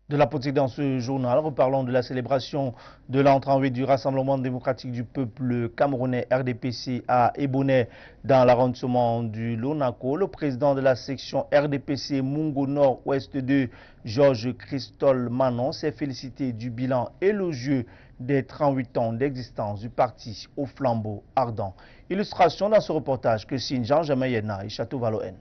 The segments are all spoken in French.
De la politique dans ce journal, reparlons de la célébration de l'entrée en vigueur du Rassemblement démocratique du peuple camerounais RDPC à Ebonnet dans l'arrondissement du Lonako. Le président de la section RDPC Mungo Nord-Ouest 2, Georges Christol Manon, s'est félicité du bilan élogieux des 38 ans d'existence du parti au flambeau ardent. Illustration dans ce reportage que signe Jean-Germain Yena et Château Valoen.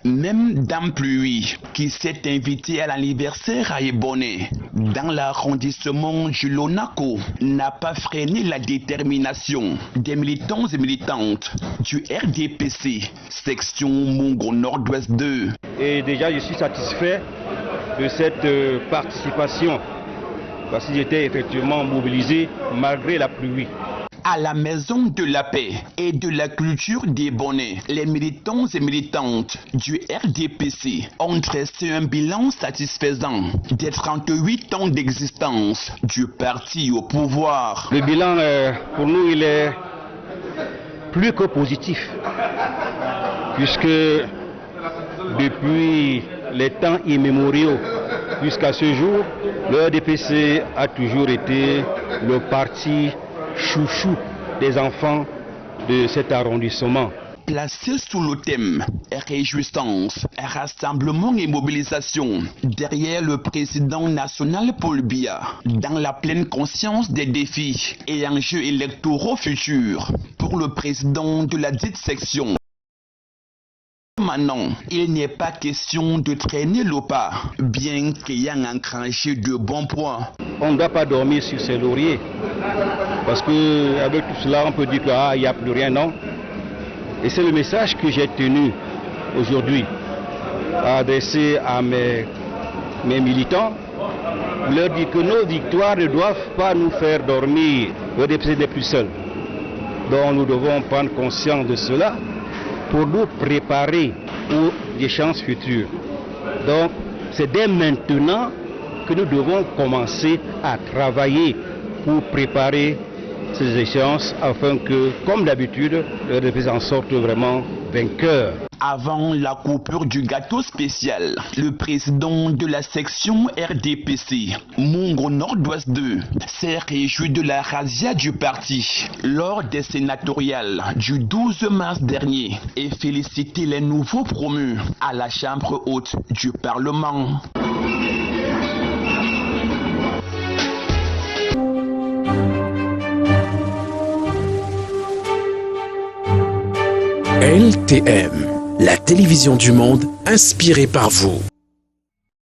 Même Dame Pluie, qui s'est invitée à l'anniversaire à Ebonnet, dans l'arrondissement du Lonako, n'a pas freiné la détermination des militants et militantes du RDPC, section Mungo Nord-Ouest 2. Et déjà, je suis satisfait de cette participation, parce qu'ils étaient effectivement mobilisés malgré la pluie. À la Maison de la Paix et de la Culture d'Ebonnet, les militants et militantes du RDPC ont dressé un bilan satisfaisant des 38 ans d'existence du parti au pouvoir. Le bilan, pour nous, il est plus que positif, puisque depuis les temps immémoriaux jusqu'à ce jour, le RDPC a toujours été le parti chouchou des enfants de cet arrondissement. Placé sous le thème réjouissance, rassemblement et mobilisation derrière le président national Paul Biya, dans la pleine conscience des défis et enjeux électoraux futurs pour le président de la dite section. Maintenant, il n'est pas question de traîner le pas, bien qu'ayant enclenché de bons points. On ne doit pas dormir sur ses lauriers, parce qu'avec tout cela, on peut dire qu'il n'y a plus rien, non. Et c'est le message que j'ai tenu aujourd'hui à adresser à mes militants, leur dire que nos victoires ne doivent pas nous faire dormir. Le RDPC n'est plus seul. Donc nous devons prendre conscience de cela pour nous préparer aux échéances futures. Donc c'est dès maintenant que nous devons commencer à travailler pour préparer ces échéances afin que, comme d'habitude, le RDPC en sorte vraiment vainqueur. Avant la coupure du gâteau spécial, le président de la section RDPC, Mungo Nord-Ouest 2, s'est réjoui de la razzia du parti lors des sénatoriales du 12 mars dernier et félicité les nouveaux promus à la chambre haute du Parlement. LTM, la télévision du monde inspirée par vous.